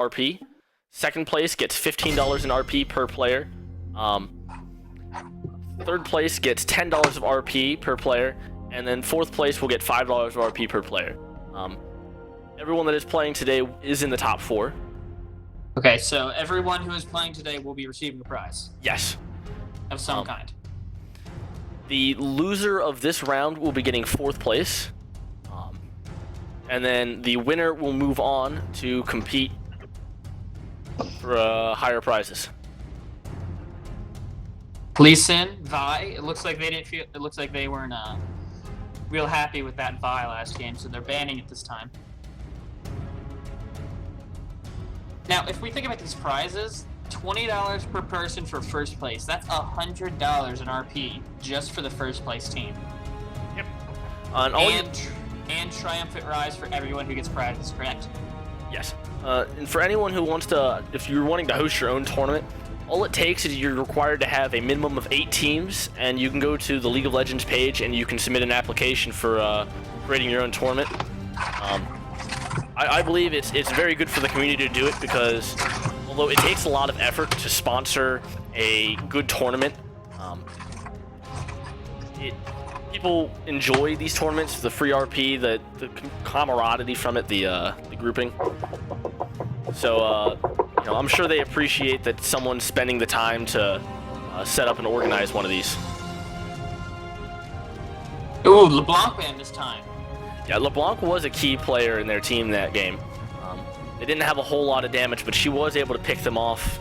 RP. Second place gets $15 in RP per player. Third place gets $10 of RP per player, and then fourth place will get $5 of RP per player. Everyone that is playing today is in the top 4. Okay, so everyone who is playing today will be receiving a prize. Yes. Of some kind. The loser of this round will be getting 4th place. And then the winner will move on to compete for higher prizes. Lee Sin, Vi, it looks like they didn't feel. It looks like they weren't real happy with that Vi last game, so they're banning it this time. Now, if we think about these prizes, $20 per person for first place. That's $100 in RP just for the first place team. Yep. And triumphant rise for everyone who gets prizes, correct? Yes. And for anyone who wants to, if you're wanting to host your own tournament, all it takes is you're required to have a minimum of 8 teams, and you can go to the League of Legends page and you can submit an application for creating your own tournament. I believe it's very good for the community to do it because although it takes a lot of effort to sponsor a good tournament, people enjoy these tournaments, the free RP, the camaraderie from it, the grouping. So, I'm sure they appreciate that someone's spending the time to set up and organize one of these. Ooh, LeBlanc banned this time. Yeah, LeBlanc was a key player in their team that game. They didn't have a whole lot of damage, but she was able to pick them off.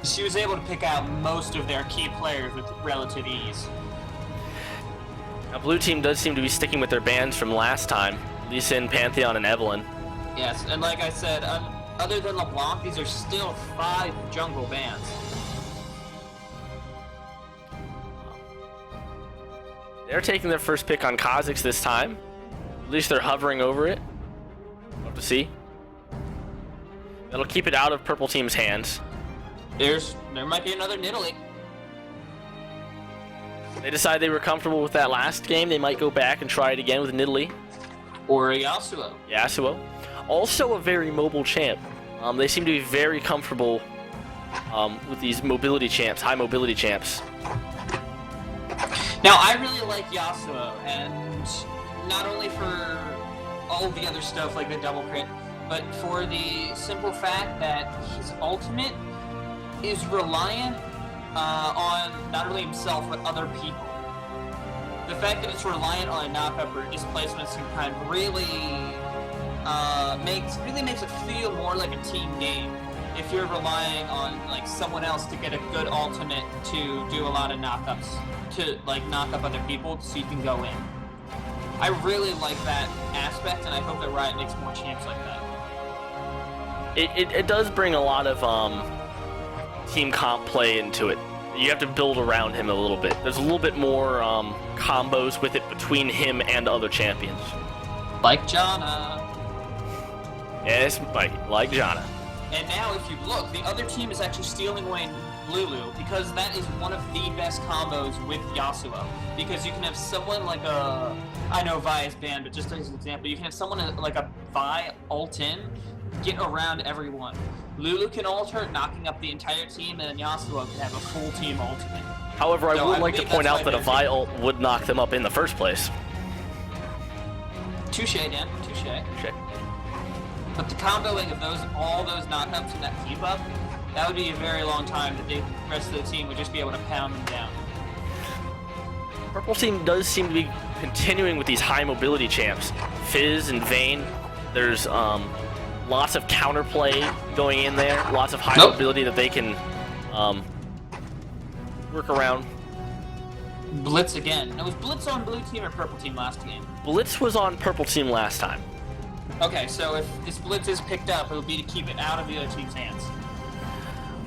She was able to pick out most of their key players with relative ease. Now, Blue Team does seem to be sticking with their bans from last time. Lee Sin, Pantheon, and Evelyn. Yes, and like I said, other than LeBlanc, these are still 5 jungle bans. They're taking their first pick on Kha'Zix this time. At least they're hovering over it. We'll have to see. That'll keep it out of Purple Team's hands. There might be another Nidalee. They decide they were comfortable with that last game. They might go back and try it again with Nidalee. Or a Yasuo. Yasuo. Also a very mobile champ. They seem to be very comfortable with these mobility champs, high mobility champs. Now, I really like Yasuo, and not only for all the other stuff like the double crit, but for the simple fact that his ultimate is reliant on not only himself, but other people. The fact that it's reliant on a knockup or displacement kind of really makes it feel more like a team game. If you're relying on like someone else to get a good ultimate to do a lot of knockups, to like knock up other people so you can go in. I really like that aspect, and I hope that Riot makes more champs like that. It does bring a lot of team comp play into it. You have to build around him a little bit. There's a little bit more combos with it between him and other champions. Like Janna. Yes, like Janna. And now, if you look, the other team is actually stealing away Lulu, because that is one of the best combos with Yasuo. Because you can have someone like I know Vi is banned, but just as an example, you can have someone like a Vi ult in, get around everyone. Lulu can ult her, knocking up the entire team, and then Yasuo can have a full team ultimate. However, I would like to point out that a Vi ult would knock them up in the first place. Touche, Dan. Touche. But the comboing of all those knockups and that keep up, that would be a very long time that the rest of the team would just be able to pound them down. Purple Team does seem to be continuing with these high mobility champs. Fizz and Vayne, there's lots of counterplay going in there, lots of high mobility that they can work around. Blitz again. Now, was Blitz on Blue Team or Purple Team last game? Blitz was on Purple Team last time. Okay, so if this Blitz is picked up, it'll be to keep it out of the other team's hands.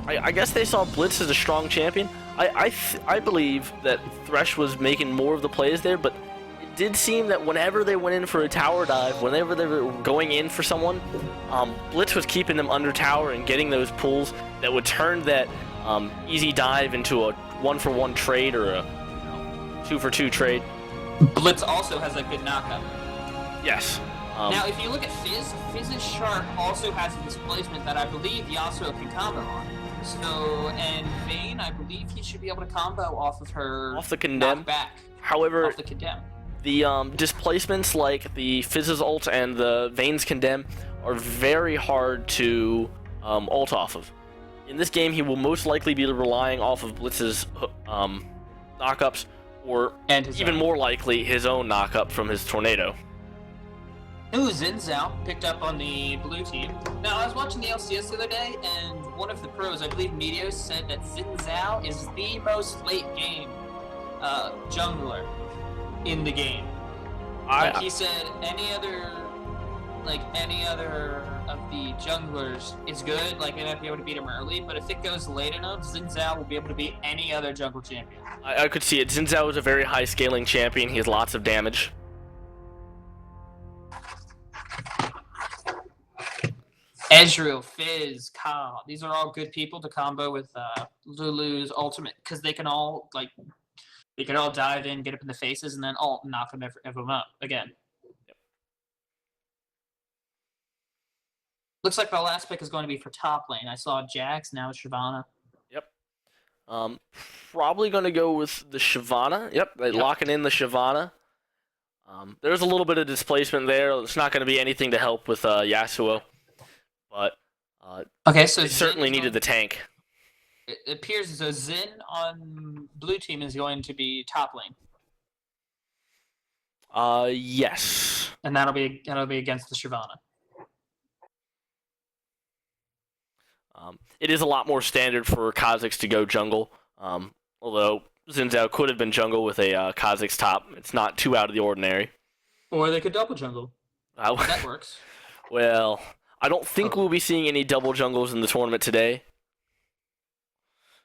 I guess they saw Blitz as a strong champion. I believe that Thresh was making more of the plays there, but it did seem that whenever they went in for a tower dive, whenever they were going in for someone, Blitz was keeping them under tower and getting those pulls that would turn that easy dive into a 1-for-1 trade or a 2-for-2 trade. Blitz also has a good knockup. Yes. Now, if you look at Fizz's Shark also has a displacement that I believe Yasuo can combo on. So, and Vayne, I believe he should be able to combo off of her Off the Condemn. knockback. However, Off the Condemn. the displacements like the Fizz's ult and the Vayne's Condemn are very hard to ult off of. In this game, he will most likely be relying off of Blitz's knockups, or even more likely, his own knockup from his Tornado. Ooh, Xin Zhao picked up on the blue team. Now, I was watching the LCS the other day, and one of the pros, I believe Meteos, said that Xin Zhao is the most late-game jungler in the game. He said any other of the junglers is good, like they might be able to beat him early, but if it goes late enough, Xin Zhao will be able to beat any other jungle champion. I could see it. Xin Zhao is a very high-scaling champion. He has lots of damage. Ezreal, Fizz, Ka, these are all good people to combo with Lulu's ultimate, because they can all dive in, get up in the faces, and then ult and knock them everyone up again. Yep. Looks like my last pick is going to be for top lane. I saw Jax, now it's Shyvana. Yep. Probably going to go with the Shyvana. Yep, locking in the Shyvana. There's a little bit of displacement there. It's not going to be anything to help with Yasuo. But okay, so they certainly needed the tank. It appears as though Xin on blue team is going to be top lane. Yes. And that'll be against the Shyvana. It is a lot more standard for Kha'Zix to go jungle. Although Xin Zhao could have been jungle with a Kha'Zix top. It's not too out of the ordinary. Or they could double jungle. That works. Well, I don't think we'll be seeing any double jungles in the tournament today.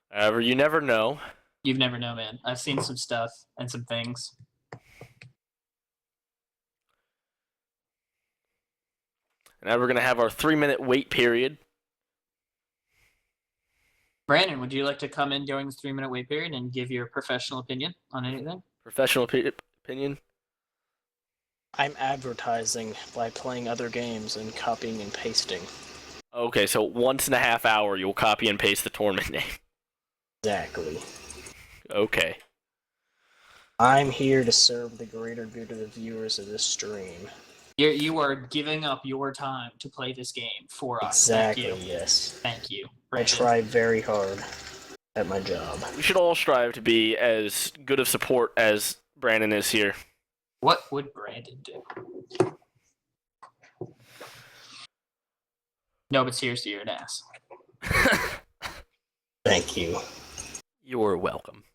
However, you never know. You never know, man. I've seen some stuff and some things. Now we're going to have our 3-minute wait period. Brandon, would you like to come in during this 3-minute wait period and give your professional opinion on anything? Professional opinion? I'm advertising by playing other games and copying and pasting. Okay, so once in a half hour you'll copy and paste the tournament name. Exactly. Okay. I'm here to serve the greater good of the viewers of this stream. You are giving up your time to play this game for us. Exactly, Thank you. yes. Thank you. Brandon. I try very hard at my job. We should all strive to be as good of support as Brandon is here. What would Brandon do? No, but seriously, you're an ass. Thank you. You're welcome.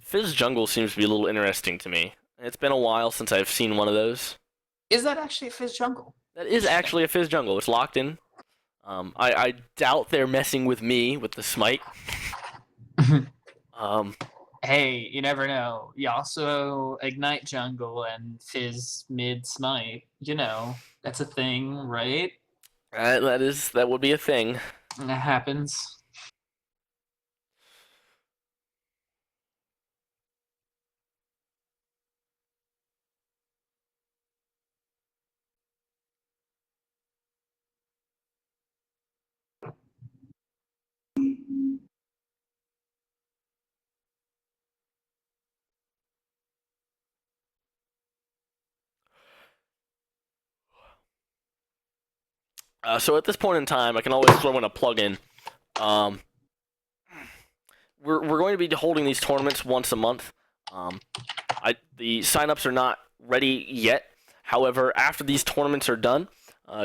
Fizz Jungle seems to be a little interesting to me. It's been a while since I've seen one of those. Is that actually a Fizz Jungle? That is actually a Fizz Jungle. It's locked in. I doubt they're messing with me with the smite. Hey, you never know. Yasuo Ignite Jungle and Fizz Mid Smite. You know, that's a thing, right? That would be a thing. And that happens. So at this point in time, I can always throw in a plug-in. We're going to be holding these tournaments once a month. The signups are not ready yet. However, after these tournaments are done,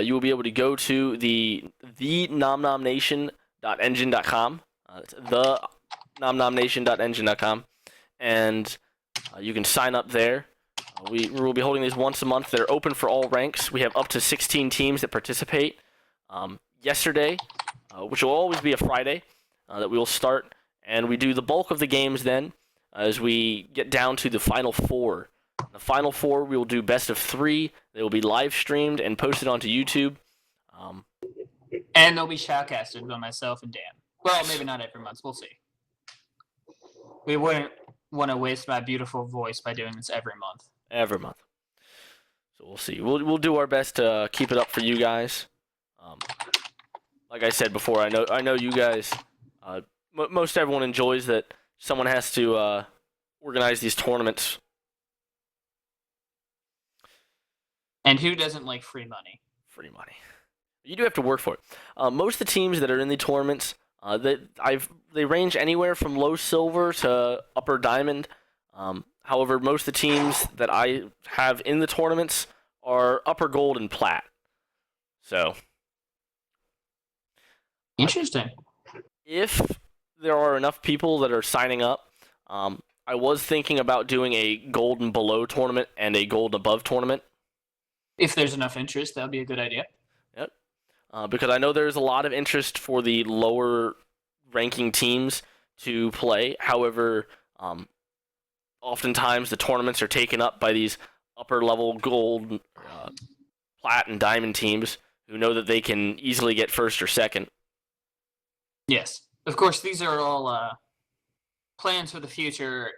you will be able to go to the nomnomnation.engine.com. It's the nomnomnation.engine.com, and you can sign up there. We will be holding these once a month. They're open for all ranks. We have up to 16 teams that participate. Yesterday, which will always be a Friday, that we will start, and we do the bulk of the games then as we get down to the Final Four. The Final Four, we will do best of 3. They will be live streamed and posted onto YouTube. And they'll be shoutcasted by myself and Dan. Well, maybe not every month. We'll see. We wouldn't want to waste my beautiful voice by doing this every month. Every month. So we'll see. We'll do our best to keep it up for you guys. Like I said before, I know you guys. Most everyone enjoys that someone has to organize these tournaments. And who doesn't like free money? Free money. You do have to work for it. Most of the teams that are in the tournaments, they range anywhere from low silver to upper diamond. However, most of the teams that I have in the tournaments are upper gold and plat. So, interesting. If there are enough people that are signing up, I was thinking about doing a gold and below tournament and a gold above tournament. If there's enough interest, that would be a good idea. Yep. Because I know there's a lot of interest for the lower ranking teams to play. However, oftentimes the tournaments are taken up by these upper level gold, plat, and diamond teams who know that they can easily get first or second. Yes. Of course, these are all plans for the future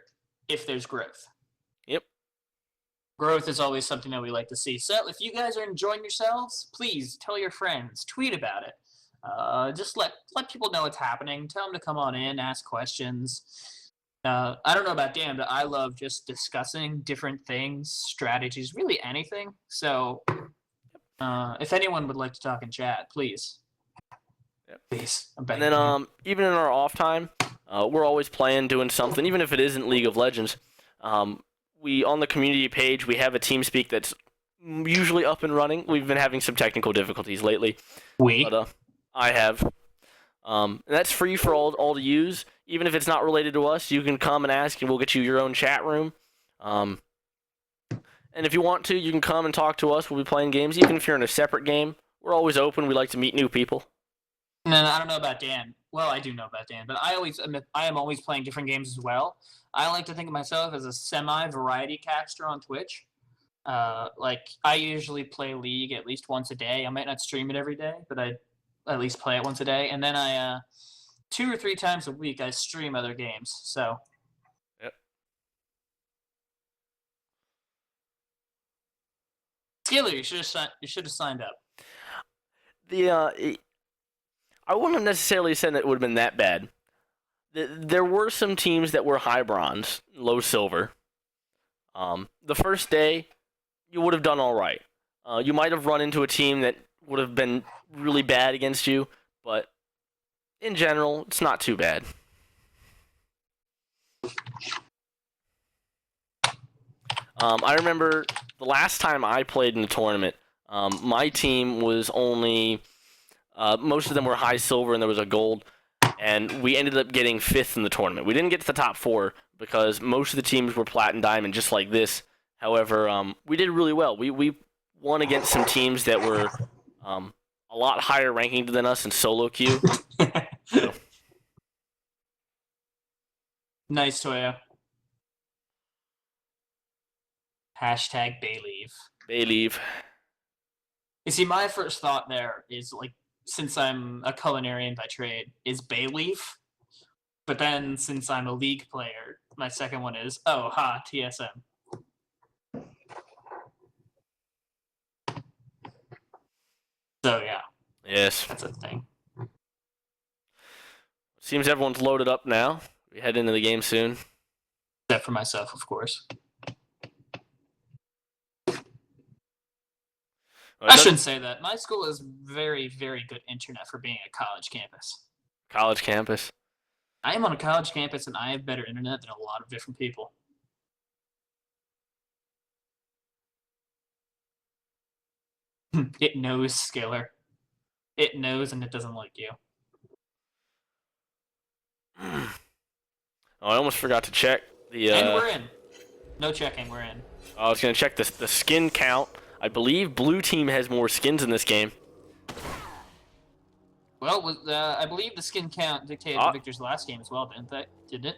if there's growth. Yep. Growth is always something that we like to see. So if you guys are enjoying yourselves, please tell your friends, tweet about it. Just let people know what's happening. Tell them to come on in, ask questions. I don't know about Dan, but I love just discussing different things, strategies, really anything. So if anyone would like to talk in chat, please. Yep. Please. And then even in our off time, we're always playing, doing something, even if it isn't League of Legends. We on the community page, we have a TeamSpeak that's usually up and running. We've been having some technical difficulties lately. But I have. And that's free for all to use. Even if it's not related to us, you can come and ask, and we'll get you your own chat room. And if you want to, you can come and talk to us. We'll be playing games. Even if you're in a separate game, we're always open. We like to meet new people. And then I don't know about Dan. Well, I do know about Dan, but I am always playing different games as well. I like to think of myself as a semi-variety caster on Twitch. Like, I usually play League at least once a day. I might not stream it every day, but I at least play it once a day. And then I 2 or 3 times a week I stream other games. So. Yep. Skiller, you should have signed up. I wouldn't have necessarily said that it would have been that bad. There were some teams that were high bronze, low silver. The first day, you would have done all right. You might have run into a team that would have been really bad against you, but in general, it's not too bad. I remember the last time I played in a tournament, my team was only... most of them were high silver and there was a gold, and we ended up getting 5th in the tournament. We didn't get to the top 4 because most of the teams were plat and diamond, just like this. However, we did really well. We won against some teams that were a lot higher ranking than us in solo queue. So. Nice, Toya. Hashtag Bayleave. Bayleave. You see, my first thought there is, like, since I'm a culinarian by trade, is bay leaf. But then, since I'm a League player, my second one is, TSM. So, yeah. Yes. That's a thing. Seems everyone's loaded up now. We head into the game soon. Except for myself, of course. I shouldn't say that. My school is very, very good internet for being a college campus. College campus. I am on a college campus, and I have better internet than a lot of different people. It knows, Skiller. It knows, and it doesn't like you. Oh, I almost forgot to check the... And we're in. No checking, we're in. I was going to check the skin count. I believe blue team has more skins in this game. Well, I believe the skin count dictated the victor's last game as well, didn't it?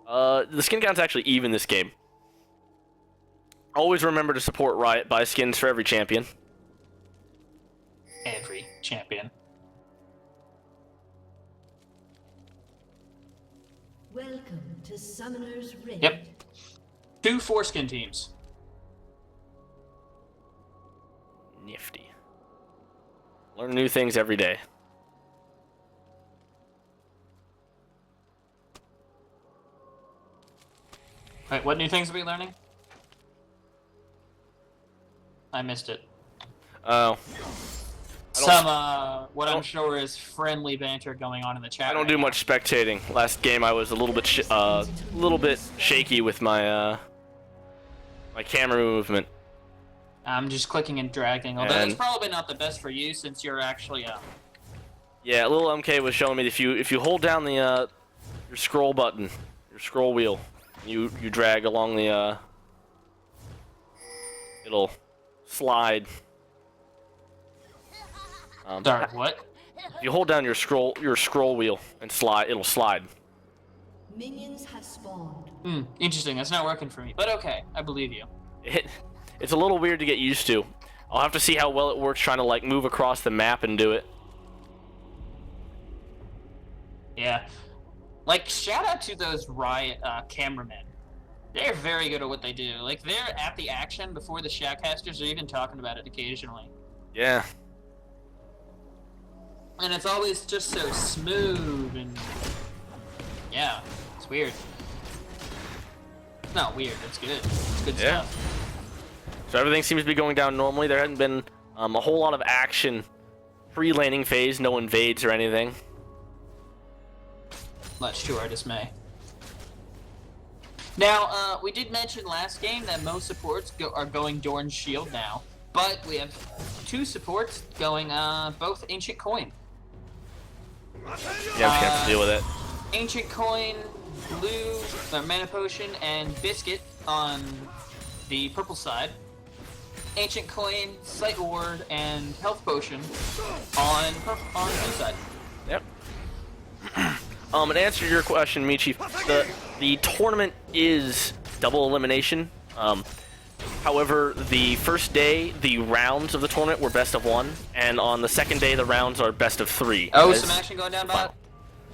The skin count's actually even this game. Always remember to support Riot. Buy skins for every champion. Every champion. Welcome to Summoner's Rift. Yep. 2 foreskin teams. Nifty. Learn new things every day. Wait, what new things are we learning? I missed it. Oh. What I'm sure is friendly banter going on in the chat. I don't right do now. much spectating. Last game I was a little bit shaky with my my camera movement. I'm just clicking and dragging, although And- it's probably not the best for you since you're actually Yeah, little MK was showing me if you hold down the your scroll button, your scroll wheel, you drag along the it'll slide. Sorry, what? If you hold down your scroll wheel and slide, it'll slide. Minions have spawned. Interesting. That's not working for me, but okay, I believe you. It's a little weird to get used to. I'll have to see how well it works trying to like move across the map and do it. Yeah. Like, shout out to those Riot cameramen. They're very good at what they do. Like, they're at the action before the shoutcasters are even talking about it occasionally. Yeah. And it's always just so smooth and... Yeah, it's weird. It's not weird, it's good. It's good Yeah. stuff. So everything seems to be going down normally. There hadn't been a whole lot of action pre-laning phase, no invades or anything. Much to our dismay. Now, we did mention last game that most supports are going Dorn's Shield now, but we have 2 supports going both Ancient Coin. Yeah, we have to deal with it. Ancient Coin, Blue, Mana Potion, and Biscuit on the purple side. Ancient Coin, Sight Ward, and Health Potion on the blue side. Yep. And to answer your question, Michi, the tournament is double elimination. However, the first day, the rounds of the tournament were best of 1, and on the second day, the rounds are best of 3. Oh, As some action going down bot.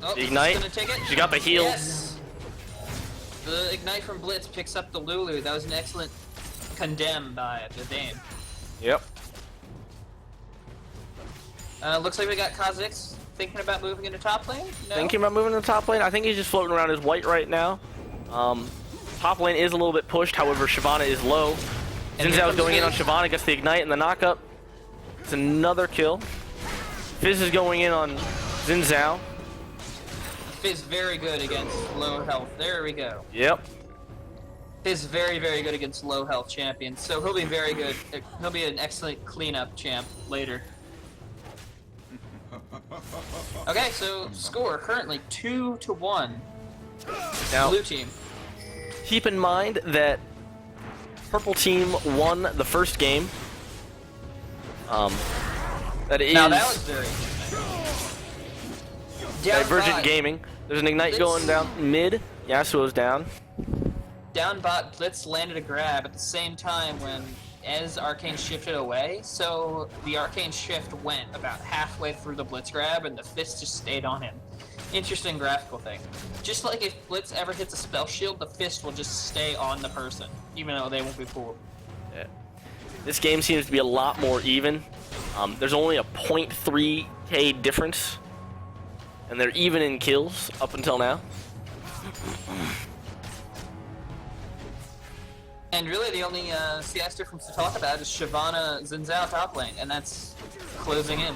Oh, the Ignite, gonna take it. she got the heal. Yes. The Ignite from Blitz picks up the Lulu. That was an excellent condemn by the Dane. Yep. Looks like we got Kha'Zix thinking about moving into top lane. No? Thinking about moving to the top lane. I think he's just floating around his white right now. Top lane is a little bit pushed. However, Shyvana is low. And here Xin Zhao's comes going in on Fizz. Shyvana, gets the Ignite and the knockup. It's another kill. Fizz is going in on Xin Zhao. Fizz very good against low health. There we go. Yep. Fizz very, very good against low health champions. So he'll be very good. He'll be an excellent cleanup champ later. Okay, so score currently 2-1. Now, Blue team. keep in mind that purple team won the first game. That is Now that was very interesting. Down Divergent bot, Gaming. There's an Ignite Blitz. going down mid. Yasuo's down. Down bot, Blitz landed a grab at the same time as Arcane shifted away, so the Arcane shift went about halfway through the Blitz grab and the fist just stayed on him. Interesting graphical thing. Just like if Blitz ever hits a spell shield, the fist will just stay on the person, even though they won't be pulled. Yeah. This game seems to be a lot more even. There's only a 0.3k difference, and they're even in kills up until now. And really the only CS difference to talk about is Shyvana Xin Zhao top lane, and that's closing in.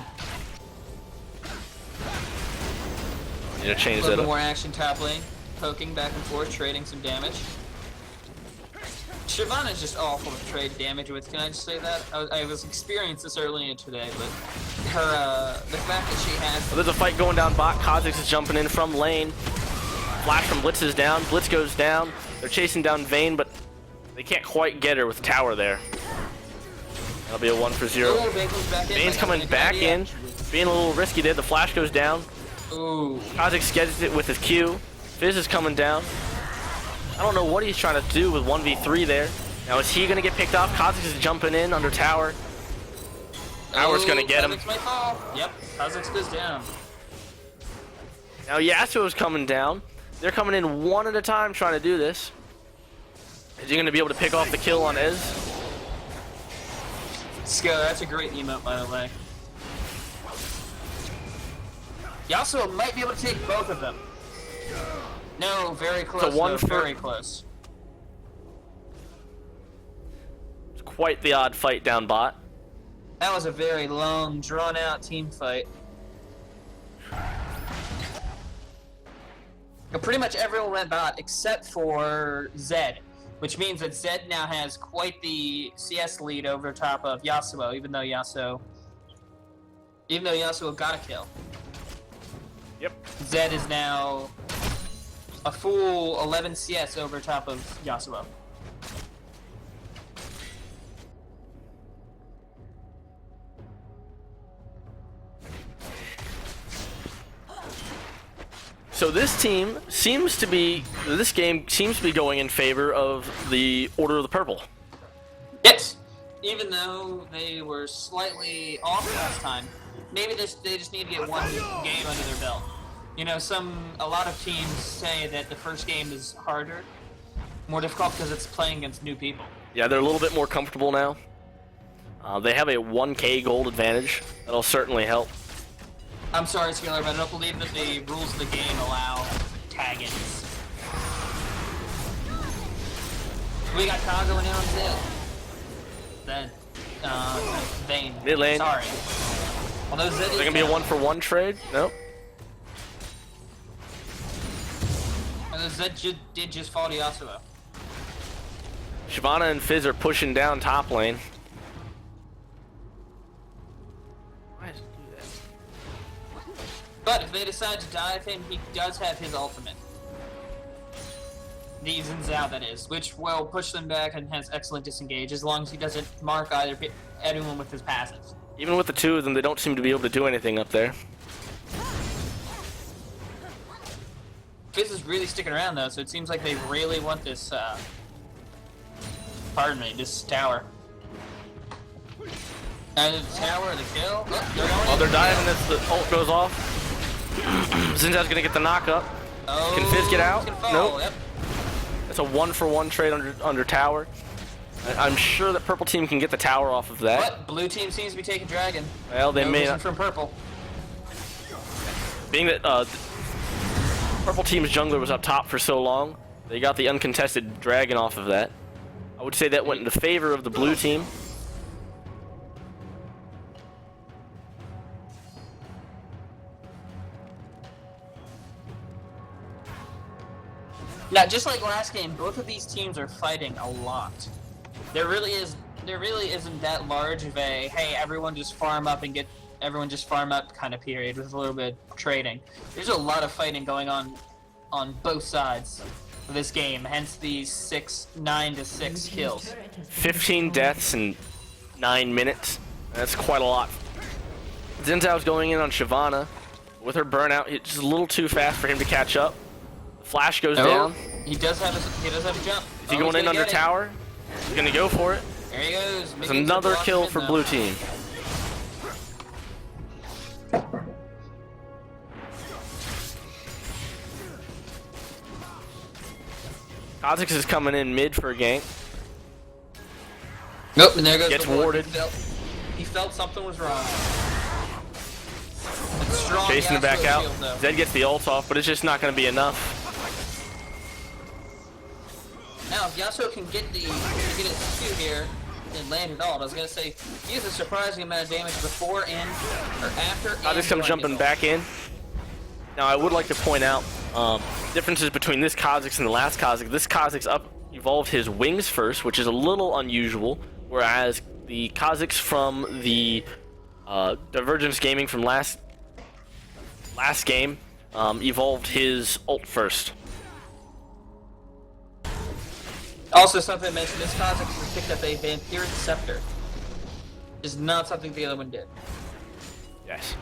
Need to change A that little up. more action top lane, poking back and forth, trading some damage. Shyvana's just awful to trade damage with, can I just say that? I was experienced this earlier today, but her, the fact that she has... Well, there's a fight going down bot. Kha'Zix is jumping in from lane. Flash from Blitz is down. Blitz goes down. They're chasing down Vayne, but they can't quite get her with the tower there. That'll be a 1 for 0. Oh, Vayne comes back in. Vayne's coming back in, being a little risky there. The flash goes down. Ooh. Kha'Zix gets it with his Q. Fizz is coming down. I don't know what he's trying to do with 1v3 there. Now is he going to get picked off? Kha'Zix is jumping in under tower. Howard's gonna get him. Kha'Zix might fall. Yep, Kha'Zix goes down. Now Yasuo's coming down. They're coming in one at a time trying to do this. Is he gonna be able to pick off the kill on Ez? Sko, that's a great emote, by the way. Yasuo might be able to take both of them. No, very close. one though, for- very close. It's quite the odd fight down bot. That was a very long, drawn-out team fight. But pretty much everyone went bot except for Zed, which means that Zed now has quite the CS lead over top of Yasuo, even though Yasuo got a kill. Yep. Zed is now a full 11 CS over top of Yasuo. So this game seems to be going in favor of the Order of the Purple. Yes! Even though they were slightly off last time, maybe they just need to get one game under their belt. You know, a lot of teams say that the first game is harder, more difficult because it's playing against new people. Yeah, they're a little bit more comfortable now. They have a 1K gold advantage. That'll certainly help. I'm sorry, Skiller, but I don't believe that the rules of the game allow tag-ins. We got Ka going in on Zed. Vayne. Mid lane. Sorry. Although Zed Is there gonna be a 1-for-1 trade? Nope. Although Zed did just fall to Yasuo. Shyvana and Fizz are pushing down top lane. Why does it do that? But if they decide to dive him, he does have his ultimate. The Zen Zhao, that is, which will push them back and has excellent disengage as long as he doesn't mark anyone with his passives. Even with the two of them, they don't seem to be able to do anything up there. Fizz is really sticking around though, so it seems like they really want this, pardon me, this tower. And the tower, the kill. Oh, they're going in. They're diving as the ult goes off. Xin Zhao's gonna get the knockup. Oh, Can Fizz get out? he's gonna fall. Nope. Yep. It's a 1-for-1 trade under tower. I'm sure that purple team can get the tower off of that. But blue team seems to be taking dragon. Well, they No may vision not. from purple. Being that purple team's jungler was up top for so long, they got the uncontested dragon off of that. I would say that went into favor of the blue team. Now, just like last game, both of these teams are fighting a lot. There really isn't that large of a hey, everyone just farm up kind of period with a little bit of trading. There's a lot of fighting going on both sides of this game. Hence these 9-6 kills. 15 deaths in 9 minutes. That's quite a lot. Xin Zhao's going in on Shyvana. With her burnout, it's just a little too fast for him to catch up. Flash goes down. He does have a jump. Is he going in under tower? He's gonna go for it. There he goes. There's another kill for blue team. Kha'Zix is coming in mid for a gank. Nope, and there goes Gets the ward. warded. He felt something was wrong. It's strong. Chasing it Yasuo back out. shield, though. Zed gets the ult off, but it's just not going to be enough. Now, if Yasuo can get it two here and land it all, I was gonna say he has a surprising amount of damage before and or after. Kha'Zix comes jumping back in. Now, I would like to point out differences between this Kha'Zix and the last Kha'Zix. This Kha'Zix evolved his wings first, which is a little unusual, whereas the Kha'Zix from the Divergence gaming from last game evolved his ult first. Also, something I mentioned: this Kha'Zix has picked up a Vampiric Scepter. Is not something the other one did. Yes.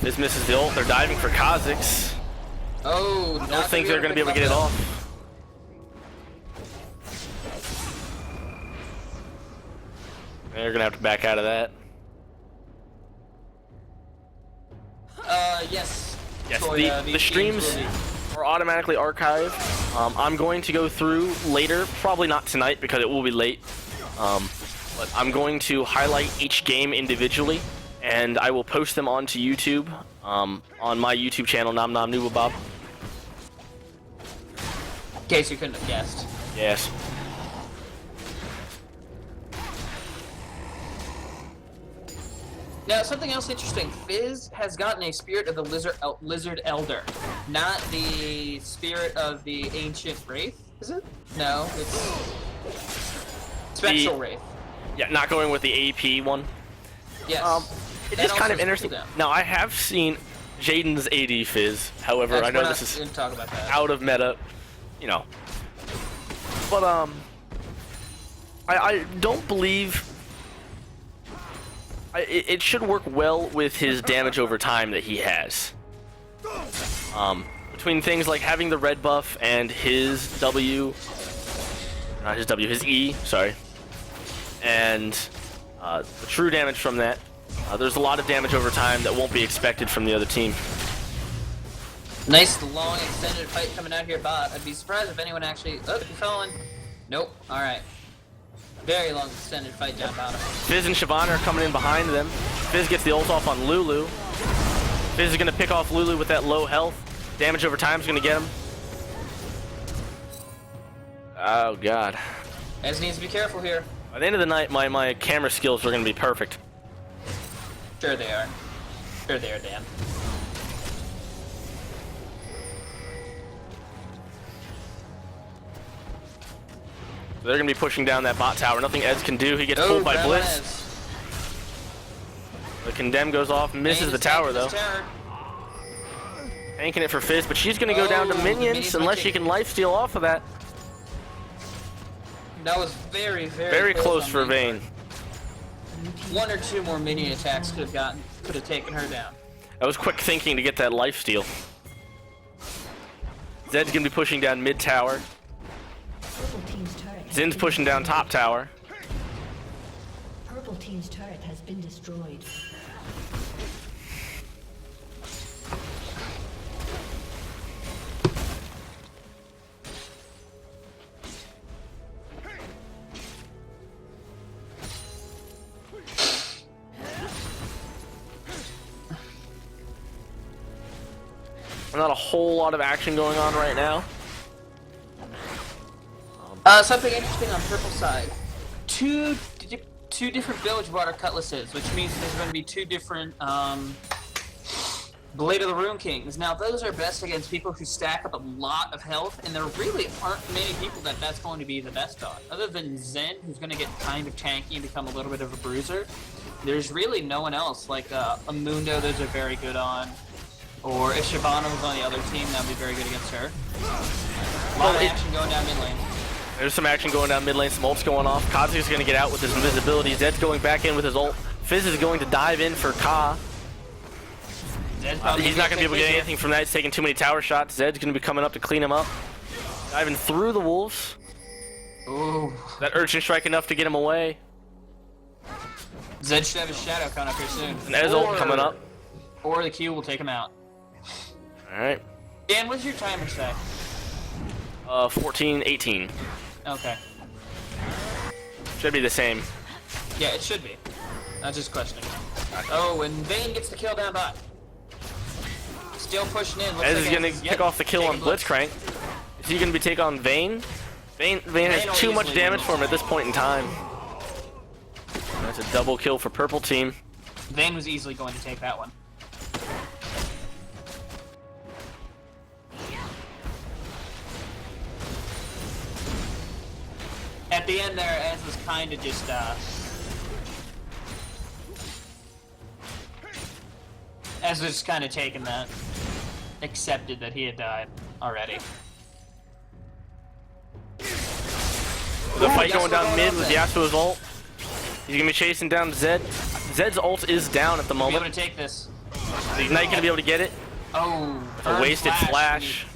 This misses the ult. They're diving for Kha'Zix. Oh, I don't think they're going to be able to get it off. They're gonna have to back out of that. Yes. Yes, Troy, the these streams games will be- are automatically archived. I'm going to go through later, probably not tonight because it will be late. But I'm going to highlight each game individually, and I will post them onto YouTube, on my YouTube channel, Nom Nom Nooba Bob. In case you couldn't have guessed. Yes. Now, something else interesting. Fizz has gotten a spirit of the lizard elder, not the spirit of the ancient wraith. Is it? No, it's spectral wraith. Yeah, not going with the AP one. Yes. It That is kind also of interesting. cool down. Now, I have seen Jaden's AD Fizz. However, I know this is Didn't talk about that. out of meta, you know. But I don't believe it should work well with his damage over time that he has. Between things like having the red buff and his W, not his W, his E, sorry, and the true damage from that. There's a lot of damage over time that won't be expected from the other team. Nice long extended fight coming out here, bot. I'd be surprised if anyone actually. Oh, you falling? Nope. All right. Very long extended fight down bottom. Fizz and Shyvana are coming in behind them. Fizz gets the ult off on Lulu. Fizz is going to pick off Lulu with that low health. Damage over time is going to get him. Oh, God. Ez needs to be careful here. By the end of the night, my camera skills are going to be perfect. Sure they are. Sure they are, Dan. So they're going to be pushing down that bot tower. Nothing Ez can do. He gets pulled by grab Blitz. Ez. The Condemn goes off, misses the tower, though. Terror. Tanking it for Fizz, but she's going to go down to Oh, the minions minions unless might she take- can lifesteal off of that. That was very, Very close on for Vayne. Vayne. One or two more minion attacks could have taken her down. That was quick thinking to get that lifesteal. Zed's going to be pushing down mid tower. Purple team's turret has Zin's been pushing down destroyed. top tower. Purple team's turret has been destroyed. Not a whole lot of action going on right now. Something interesting on purple side. Two different village water cutlasses, which means there's going to be two different Blade of the Rune Kings. Now those are best against people who stack up a lot of health, and there really aren't many people that's going to be the best on. Other than Zen, who's going to get kind of tanky and become a little bit of a bruiser, there's really no one else. Like Amundo, those are very good on. Or if Shyvana was on the other team, that would be very good against her. A lot of action going down mid lane. There's some action going down mid lane, some ults going off. Kazu's going to get out with his invisibility. Zed's going back in with his ult. Fizz is going to dive in for Ka. He's not going to be able to get anything from that. He's taking too many tower shots. Zed's going to be coming up to clean him up. Diving through the wolves. Ooh. That urchin strike enough to get him away. Zed should have his shadow coming up here soon. An Ez ult coming up. Or the Q will take him out. Alright. Dan, what's your timer say? 14, 18. Okay. Should be the same. Yeah, it should be. I'm just questioning. Oh, and Vayne gets the kill down bot. Still pushing in. Looks Ez like is going Ez to pick off the kill on taking Blitz. Blitzcrank. Is he going to be take on Vayne? Vayne has will too much easily damage win for him this at this point in time. That's a double kill for purple team. Vayne was easily going to take that one. At the end there, Ez was kind of just, Ez was just kind of taking that. Accepted that he had died already. The fight going down mid with Yasuo's ult. He's gonna be chasing down Zed. Zed's ult is down at the Be able moment. to take this. He's not gonna be able to get it. Oh, A wasted flash.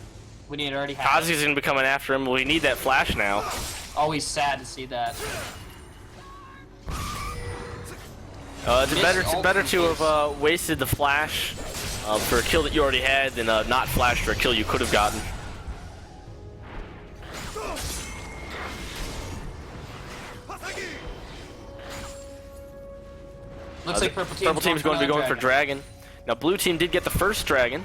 We need already have. Kazu's gonna be coming after him. We need that flash now. Always sad to see that. It's better to have wasted the flash for a kill that you already had than not flash for a kill you could have gotten. Looks like purple team's going to be going for dragon. Now blue team did get the first dragon.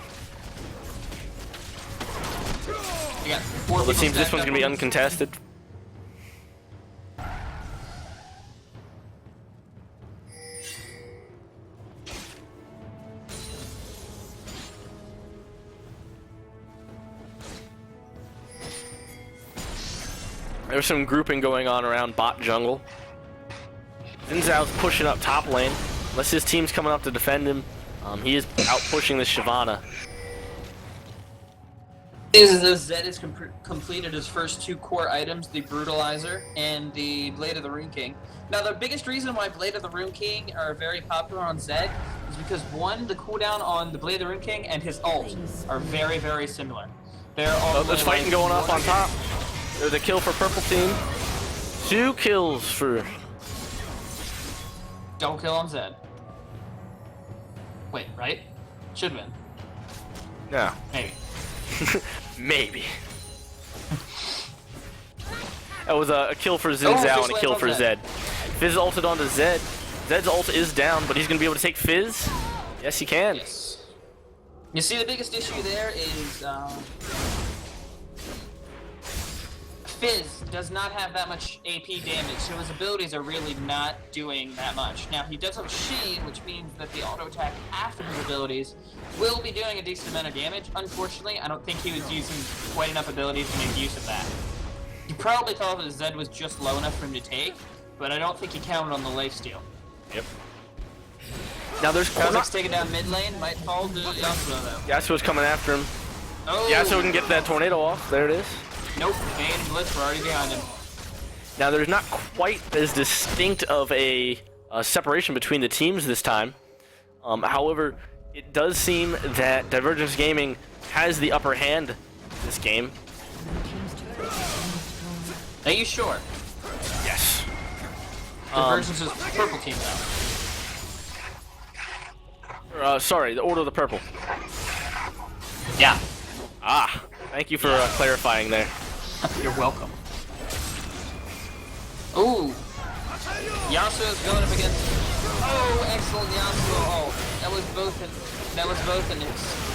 You got Well, it seems this one's going to be uncontested. There's some grouping going on around bot jungle. Xin Zhao's pushing up top lane. Unless his team's coming up to defend him, he is out pushing this Shyvana. Zed has completed his first 2 core items, the Brutalizer and the Blade of the Rune King. Now, the biggest reason why Blade of the Rune King are very popular on Zed is because, one, the cooldown on the Blade of the Rune King and his ult are very, very similar. They're all there's fighting going off on top. There's a kill for purple team. 2 kills for... Double kill on Zed. Wait, right? Should win. No. Maybe. Maybe. That was a kill for Xin Zhao and a kill for Zed. Fizz ulted onto Zed. Zed's ult is down, but he's going to be able to take Fizz. Yes, he can. Yes. You see, the biggest issue there is Fizz does not have that much AP damage, so his abilities are really not doing that much. Now, he does have Sheen, which means that the auto attack after his abilities will be doing a decent amount of damage. Unfortunately, I don't think he was using quite enough abilities to make use of that. He probably thought that Zed was just low enough for him to take, but I don't think he counted on the lifesteal. Yep. Now there's Kazakh's taking down mid lane, might fall to Yasuo though. Yasuo's coming after him. Oh. Yasuo can get that tornado off. There it is. Nope, Vayne and Blitz were already behind him. Now there's not quite as distinct of a separation between the teams this time. However, it does seem that Divergence Gaming has the upper hand this game. Are you sure? Yes. Divergence is purple team though. Sorry, the Order of the Purple. Yeah. Ah, thank you for clarifying there. You're welcome. Ooh. Yasuo's going up against... Oh, excellent Yasuo. Oh, that was both an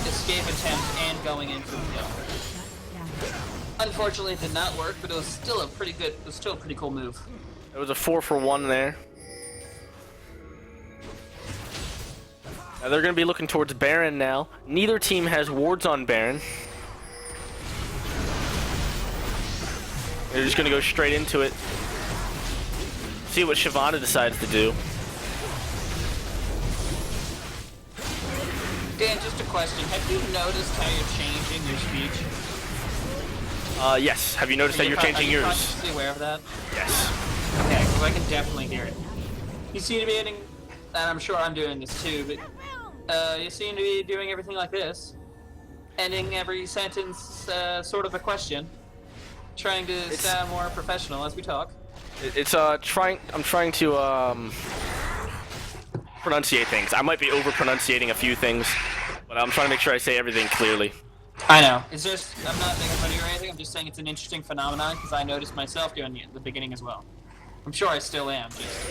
escape attempt and going into the kill. Unfortunately, it did not work, but it was still a pretty cool move. It was a 4-for-1 there. Now they're going to be looking towards Baron now. Neither team has wards on Baron. They're just going to go straight into it. See what Shyvana decides to do. Dan, just a question. Have you noticed how you're changing your speech? Yes. Have you noticed that you're changing yours? Are you consciously aware of that? Yes. Okay, because I can definitely hear it. You seem to be ending, and I'm sure I'm doing this too, but you seem to be doing everything like this. Ending every sentence sort of a question. Trying to sound more professional as we talk. I'm trying to pronunciate things. I might be over pronunciating a few things, but I'm trying to make sure I say everything clearly. I know. It's just, I'm not making fun of you or anything, I'm just saying it's an interesting phenomenon because I noticed myself doing it at the beginning as well. I'm sure I still am. Just...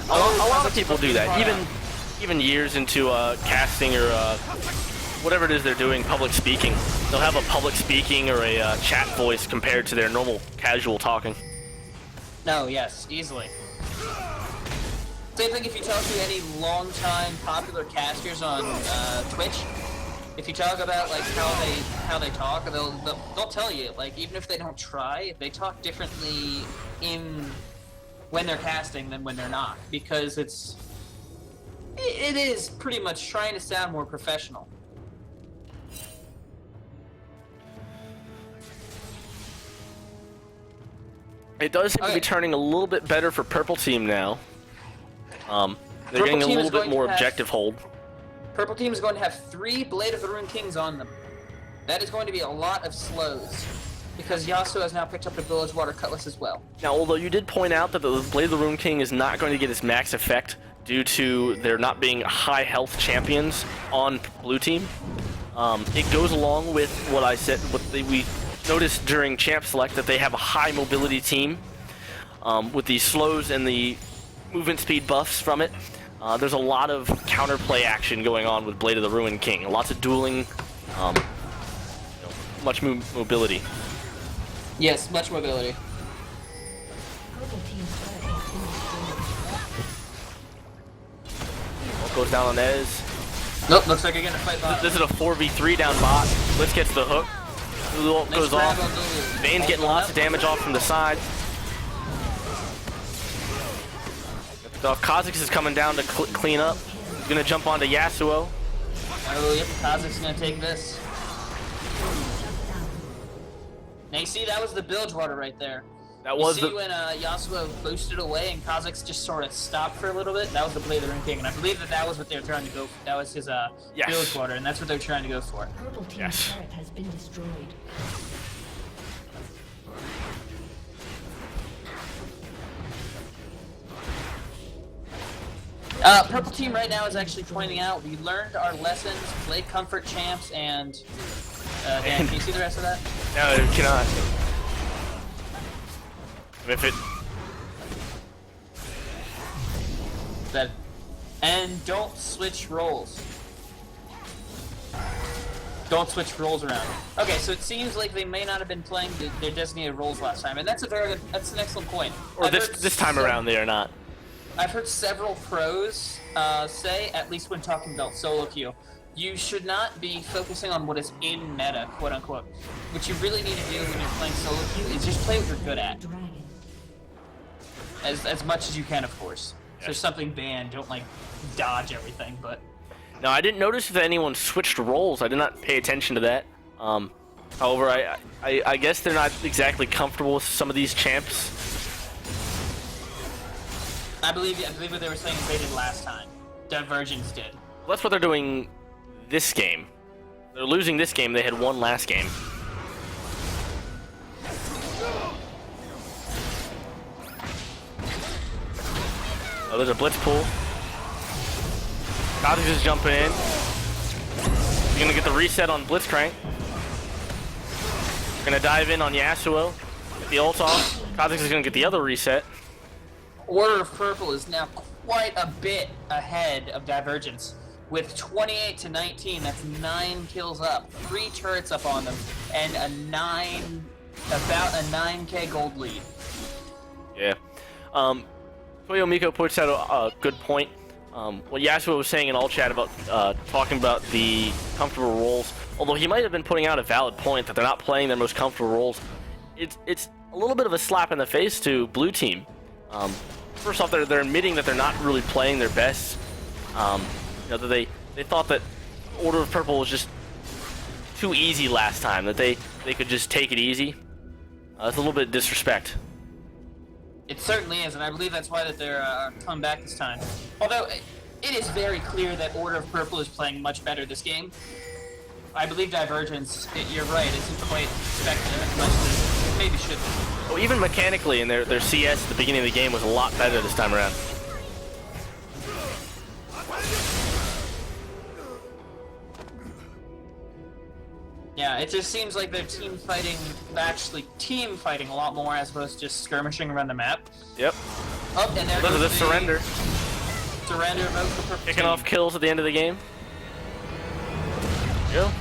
A lot of people do that, even years into casting or whatever it is they're doing, public speaking. They'll have a public speaking or a chat voice compared to their normal casual talking. No, yes, easily. Same thing if you talk to any long-time popular casters on Twitch. If you talk about like how they talk, they'll tell you, like, even if they don't try, they talk differently when they're casting than when they're not, because it is pretty much trying to sound more professional. It does seem to be turning a little bit better for Purple Team now. They're getting a little bit more objective hold. Purple Team is going to have 3 Blade of the Rune Kings on them. That is going to be a lot of slows, because Yasuo has now picked up the Village Water Cutlass as well. Now, although you did point out that the Blade of the Rune King is not going to get its max effect due to there not being high health champions on blue team. It goes along with what I said, we noticed during Champ Select, that they have a high mobility team with the slows and the movement speed buffs from it. There's a lot of counterplay action going on with Blade of the Ruined King. Lots of dueling, much mobility. Yes, much mobility. Purple team's turret has been destroyed. Goes down on Ez. Nope, looks like you're gonna fight bot. This is a 4v3 down bot. Blitz gets the hook. Lulu Nice goes grab off. on Lulu. Vane's getting lots of damage off from the side. Kha'Zix is coming down to clean up. He's gonna jump onto Yasuo. Oh, yep, Kha'Zix's gonna take this. Now you see, that was the bilge water right there. That was you see the when Yasuo boosted away and Kha'Zix just sort of stopped for a little bit? That was the Blade of the Ruined King, and I believe that was what they were trying to go for. That was his Yes. bilge water, and that's what they're trying to go for. Purple team's Yes. turret has been destroyed. Purple team right now is actually pointing out we learned our lessons, play comfort champs, and Dan, can you see the rest of that? no, it cannot. If it That, and don't switch roles. Don't switch roles around. Okay, so it seems like they may not have been playing their designated roles last time, and that's an excellent point. or I've this heard this time around they are not. I've heard several pros say, at least when talking about solo queue, you should not be focusing on what is in meta, quote unquote. What you really need to do when you're playing solo queue is just play what you're good at, Dragon. as much as you can, of course. If there's something banned, don't like dodge everything, but. Now I didn't notice if anyone switched roles. I did not pay attention to that. However, I guess they're not exactly comfortable with some of these champs. I believe what they were saying is they did last time. Divergence did. Well, that's what they're doing this game. They're losing this game. They had won last game. Oh, there's a blitz pull. Kha'Zix is jumping in. He's gonna get the reset on Blitzcrank. Gonna dive in on Yasuo. Get the ult off. Kha'Zix is gonna get the other reset. Order of Purple is now quite a bit ahead of Divergence. With 28 to 19, that's 9 kills up, 3 turrets up on them, and about a 9k gold lead. Yeah. Toyo Miko points out a good point. What Yasuo was saying in all chat about talking about the comfortable roles, although he might have been putting out a valid point that they're not playing their most comfortable roles, it's a little bit of a slap in the face to blue team. First off, they're admitting that they're not really playing their best. That they thought that Order of Purple was just too easy last time, that they could just take it easy. It's a little bit of disrespect. It certainly is, and I believe that's why that they're coming back this time. Although, it is very clear that Order of Purple is playing much better this game. I believe Divergence, you're right, isn't quite effective as much as it maybe should be. Well, even mechanically, in their CS at the beginning of the game was a lot better this time around. Yeah, it just seems like they're actually team fighting a lot more as opposed to just skirmishing around the map. Yep. Oh, and there Look at goes the the surrender. Surrender of the Purple Picking team. off kills at the end of the game. Yeah.